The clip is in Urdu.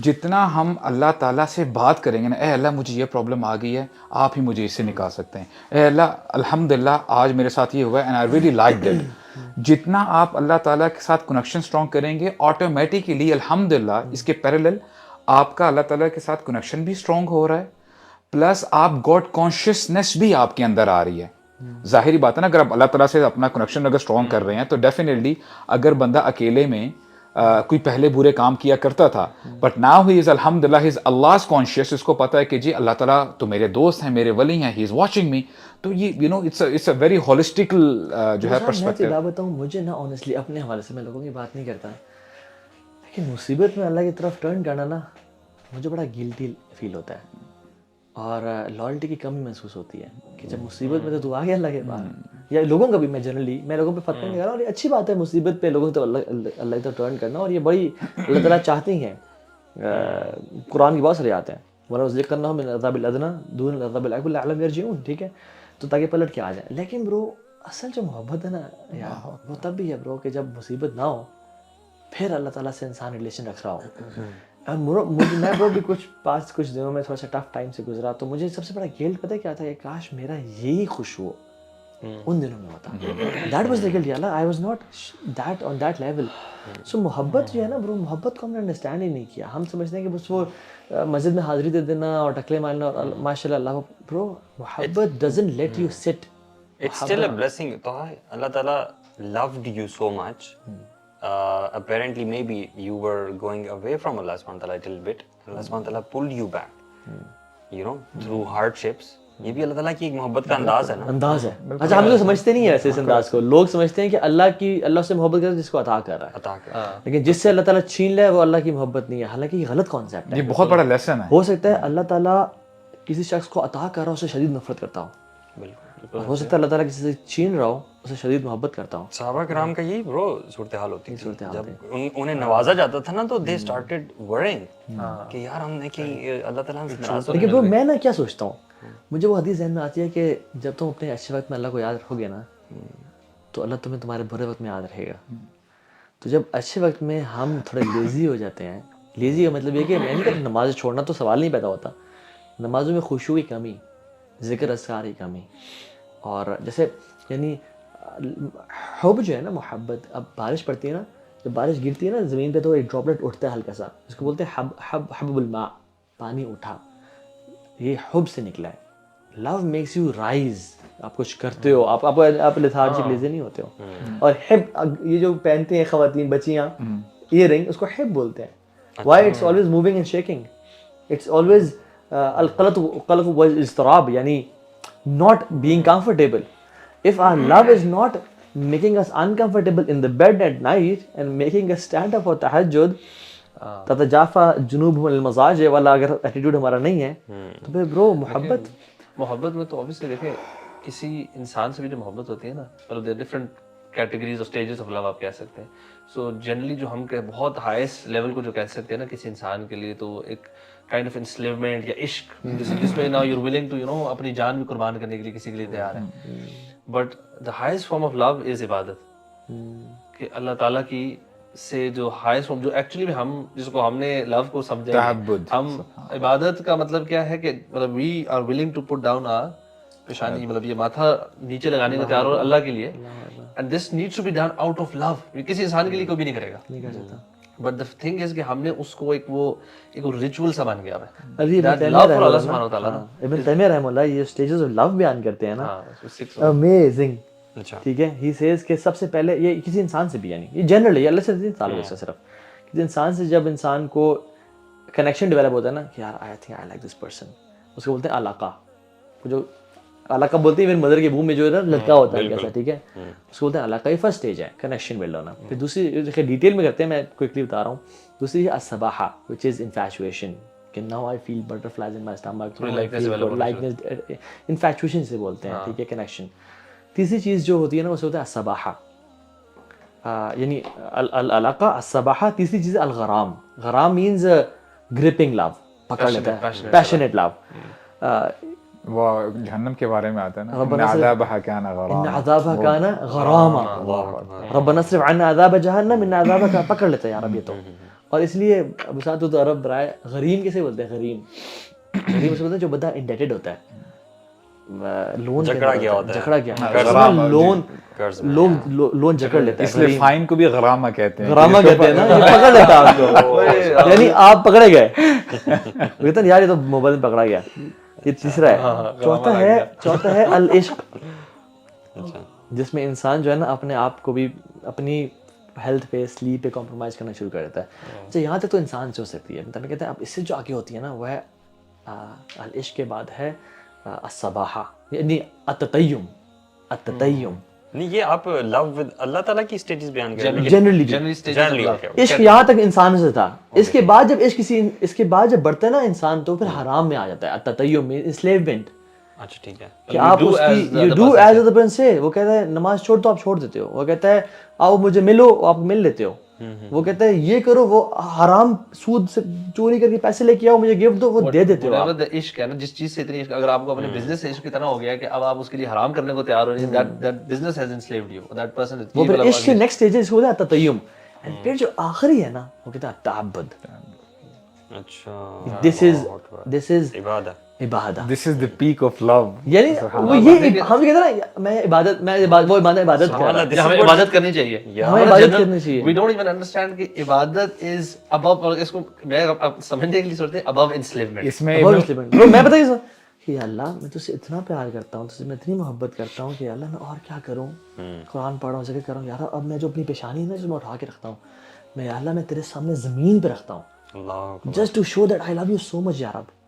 جتنا ہم اللہ تعالیٰ سے بات کریں گے نا، اے اللہ مجھے یہ پرابلم آ گئی ہے، آپ ہی مجھے اس سے نکال سکتے ہیں، اے اللہ الحمدللہ آج میرے ساتھ یہ ہوا ہے and I really like that. جتنا آپ اللہ تعالیٰ کے ساتھ کنیکشن اسٹرانگ کریں گے، آٹومیٹیکلی الحمدللہ اس کے پیرالل آپ کا اللہ تعالیٰ کے ساتھ کنیکشن بھی اسٹرانگ ہو رہا ہے، پلس آپ گاڈ کانشیسنیس بھی آپ کے اندر آ رہی ہے. ظاہری بات ہے نا، اگر آپ اللہ تعالیٰ سے اپنا کنیکشن اگر اسٹرانگ کر رہے ہیں تو ڈیفینیٹلی اگر بندہ اکیلے میں کوئی پہلے برے کام کیا کرتا تھا، بٹ ناؤ ہی از الحمدللہ ہی از اللہز کانشیس، اس کو پتا ہے کہ جی اللہ تعالیٰ تو میرے دوست ہیں، میرے ولی ہیں، ہی از واچنگ می. تو یہ اٹس اے ویری ہولسٹک جو ہے میں پرسپیکٹو. تو بتاؤں، مجھے نا آنیسٹلی اپنے حوالے سے، میں لوگوں کی بات نہیں کرتا، لیکن مصیبت میں اللہ کی طرف ٹرن کرنا نا مجھے بڑا گلٹی فیل ہوتا ہے اور لائلٹی کی کمی محسوس ہوتی ہے کہ جب مصیبت میں تو آ گیا اللہ کے پاس، یا لوگوں کا بھی، میں جنرلی میں لوگوں پہ فتویٰ نہیں کر رہا، اور یہ اچھی بات ہے مصیبت پہ لوگوں تو اللہ کی طرف ٹرن کرنا، اور یہ بڑی اللہ تعالیٰ چاہتے ہیں. قرآن کی بہت ساری آتے ہیں، ورنہ ذکر نہ ہو من العذاب الادنیٰ دون العذاب الاکبر لعلہم یرجعون، ٹھیک ہے، تو تاکہ پلٹ کے آ جائیں. لیکن برو اصل جو محبت ہے نا یار، وہ تب بھی ہے برو کہ جب مصیبت نہ ہو، پھر اللہ تعالیٰ سے انسان ریلیشن رکھ رہا ہو. میں برو بھی کچھ دنوں میں تھوڑا سا ٹف ٹائم سے گزرا، تو مجھے سب سے بڑا گلٹ پتہ کیا تھا کہ کاش میرا یہی خوش ہو ان دنوں میں ہوتا. دیٹ واز دا گلٹ، اللہ I was not that on that level. So محبت جو ہے نا برو، محبت کو ہم نے انڈرسٹینڈ ہی نہیں کیا. ہم سمجھتے ہیں کہ بس وہ مسجد میں حاضری دے دینا اور ٹکلے مارنا اور ماشاء اللہ اللہ. برو محبت doesn't late you sit. It's still a blessing. Allah Ta'ala loved you so much. Apparently, maybe you were going away from Allah subhanahu wa ta'ala a little bit. Allah subhanahu wa ta'ala pulled you back, through hardships. یہ بھی اللہ تعالیٰ کی ایک محبت کا انداز ہے نا. انداز ہے. اچھا ہم لوگ سمجھتے نہیں ہیں ایسے اس انداز کو. لوگ سمجھتے ہیں کہ اللہ سے محبت کرتا ہے جس کو عطا کر رہا ہے، لیکن جس سے اللہ تعالیٰ چھین لے وہ اللہ کی محبت نہیں ہے. حالانکہ یہ غلط کانسیپٹ ہے. یہ بہت بڑا لیسن ہے. ہو سکتا ہے اللہ تعالیٰ کسی شخص کو عطا کر رہا ہو، اسے شدید نفرت کرتا ہو. بالکل. ہو سکتا ہے اللہ تعالیٰ کسی سے چھین رہا ہو، اسے شدید محبت کرتا ہوں. صحابہ کرام کا یہی برو صورتحال ہوتی تھی. جب انہیں نوازا جاتا تھا نا تو دے اسٹارٹیڈ ورنگ کہ یار ہم نے کہ اللہ تعالیٰ ہم ناراض. لیکن برو میں نا کیا سوچتا ہوں، مجھے وہ حدیث ذہن میں آتی ہے کہ جب تم اپنے اچھے وقت میں اللہ کو یاد رکھو گے نا تو اللہ تمہیں تمہارے برے وقت میں یاد رکھے گا. تو جب اچھے وقت میں ہم تھوڑے لیزی ہو جاتے ہیں، لیزی کا مطلب یہ کہ میں نہیں کہتا نماز چھوڑنا تو سوال نہیں پیدا ہوتا، نمازوں میں خشوع کی کمی، ذکر اذکار کی کمی، اور جیسے یعنی حب جو ہے نا، محبت. اب بارش پڑتی ہے نا، جب بارش گرتی ہے نا زمین پہ تو ایک ڈراپلٹ اٹھتا ہے ہلکا سا، اس کو بولتے ہیں حبب الماء، پانی اٹھا، یہ حب سے نکلا ہے. لو میکس یو رائز، آپ کچھ کرتے ہو، آپ لیتھارجک لیزی نہیں ہوتے ہو. اور حب یہ جو پہنتے ہیں خواتین بچیاں ایئر رنگ، اس کو حب بولتے ہیں. Why? It's always moving and shaking, it's always القلق والاضطراب، یعنی not being comfortable. If our love is not making us uncomfortable in the bed at night and making us stand up for tahajjud, تتجافى جنوبهم عن المضاجع، والا اگر ایٹیٹیوڈ ہمارا نہیں ہے تو پھر برو محبت میں تو اوبیسلی دیکھیں کسی انسان سے بھی جو محبت ہوتی ہے نا، مطلب دیر ڈفرنٹ کیٹیگریز اور اسٹیجز آف لو آپ کہہ سکتے ہیں. سو جنرلی جو ہم بہت ہائیسٹ لیول کو جو کہہ سکتے ہیں نا کسی انسان کے لیے، تو ایک کائنڈ آف انسلیومنٹ یا عشق، جس میں نا یو آر ولنگ ٹو اپنی جان بھی قربان کرنے کے لیے کسی کے لیے تیار ہے. But the highest form of love is عبادت، کہ اللہ تعالیٰ کی سے جو ہائیسٹ فارم جو ایکچولی میں ہم جس کو ہم نے لو کو سمجھا، ہم عبادت کا مطلب کیا ہے کہ مطلب we are willing to put down our پیشانی، مطلب یہ ماتھا نیچے لگانے کا تیار ہو اللہ کے لیے. And this needs to be done out of love. کسی انسان کے لیے کوئی بھی نہیں کرے گا، نہیں کر سکتا. بٹ the thing is کہ ہم نے اس کو ایک ریچول سا بن گیا ہے. ابن تیمیہ رحمہ اللہ یہ اسٹیجز آف لو بیان کرتے ہیں نا، امیزنگ. ٹھیک ہے، ہی سیز کہ سب سے پہلے یہ کسی انسان سے بھی، یعنی یہ جنرلی اللہ سے نہیں تعلق ہے، صرف کسی انسان سے جب انسان کو کنیکشن ڈیولپ ہوتا ہے نا کہ یار I think I like this person, اس کو بولتے ہیں علاقہ. جو علاقہ بولتے ہیں ایون مدر کے منہ میں جو ہے نا لٹکا ہوتا ہے کیسا، ٹھیک ہے، اس کو بولتے ہیں علاقہ. یہ فرسٹ اسٹیج ہے کنیکشن بلڈ ہونا. پھر دوسری ڈیٹیل میں کرتے ہیں، میں کوئکلی بتا رہا ہوں. دوسری ہے الصباحہ وچ از انفیچویشن، کہ now I feel butterflies in my stomach, likeness, infatuation سے بولتے ہیں، ٹھیک ہے، کنیکشن. تیسری چیز جو ہوتی ہے نا اسے ہوتا ہے الصباحہ، یعنی العلاقہ الصباحہ. تیسری چیز الغرام. غرام مینز گرپنگ لو، پکڑ لیتا ہے، پیشنیٹ لو. وہ جہنم کے بارے میں آتا ہے نا، ان عذابها كان غراما، ان عذابها كان غراما، ربنا اصرف عنا عذاب جہنم ان عذابها، پکڑ لیتا ہے یار اب یہ تو. اور اس لیے ابو سعد تو عرب برائے غریم کیسے بولتے ہیں؟ غریم اسے بولتے ہیں جو بندہ انڈیٹڈ ہوتا ہے، لون جکڑا گیا ہوتا ہے، جکڑا گیا غرامہ، لون قرض لوگ لون جکڑ لیتے اس ہیں، لیے فائن کو بھی غرامہ کہتے ہیں. غرامہ کہتے ہیں نا، یہ پکڑ لیتا ہے آپ کو، یعنی آپ پکڑے گئے. کہتے ہیں یار یہ تو موبائل میں پکڑا گیا. یہ تیسرا ہے. چوتھا ہے العشق، جس میں انسان جو ہے نا اپنے آپ کو بھی اپنی ہیلتھ پہ سلیپ پہ کمپرومائز کرنا شروع کر دیتا ہے. اچھا یہاں تک تو انسان سے ہو سکتی ہے، مطلب کہتے ہیں اب اس سے جو آگے ہوتی ہے نا وہ ہے العشق کے بعد ہے الصباحہ، یعنی التطیم. نہیں یہ آپ لو ود اللہ تعالیٰ کی اسٹیجز بیان کر رہے ہیں. جنرلی عشق یہاں تک انسان سے تھا. اس کے بعد جب عشق اس کے بعد جب بڑھتا ہے نا انسان تو پھر حرام میں آ جاتا ہے. التطیم میں انسلیومنٹ، اچھا ٹھیک ہے، کہ آپ اس کی you do as the prince سے. وہ کہتا ہے نماز چھوڑ تو آپ چھوڑ دیتے ہو. وہ کہتا ہے آؤ مجھے ملو، آپ مل لیتے ہو. وہ کہتا ہے یہ کرو، وہ حرام سود سے چوری کر کے پیسے لے کے آؤ مجھے گفٹ دو، وہ دے دیتے ہو. عشق ہے نا جس چیز سے اتنی عشق، اگر آپ کو اپنے بزنس سے عشق اتنا ہو گیا کہ اب آپ اس کے لیے حرام کرنے کو تیار ہو رہے ہیں، that business has enslaved you, that person is وہ پھر عشق کے نیکسٹ اسٹیج اس کو ہوتا ہے التطیم. پھر جو آخری ہے نا وہ کہتا ہے التعبد. اچھا this is عبادت. This is the peak of love. یعنی وہ یہ ہم کہتے ہیں نا میں عبادت وہ عبادت کر رہا ہے. ہمیں عبادت کرنی چاہیے، ہمیں عبادت کرنی چاہیے. we don't even understand کہ عبادت is above، اور اس کو میں سمجھنے کے لیے سوچتے ہیں above enslavement. اس میں میں پتہ کہ اللہ میں تجھ سے اتنا پیار کرتا ہوں، تجھ سے میں اتنی محبت کرتا ہوں کہ اللہ میں اور کیا کروں، قرآن پڑھ رہا ہوں، ذکر کر رہا ہوں. یار اب میں جو اپنی پیشانی ہے نا جو میں اٹھا کے رکھتا ہوں، میں اللہ میں تیرے سامنے زمین پہ رکھتا ہوں، اللہ just to show that I love you so much. یار اب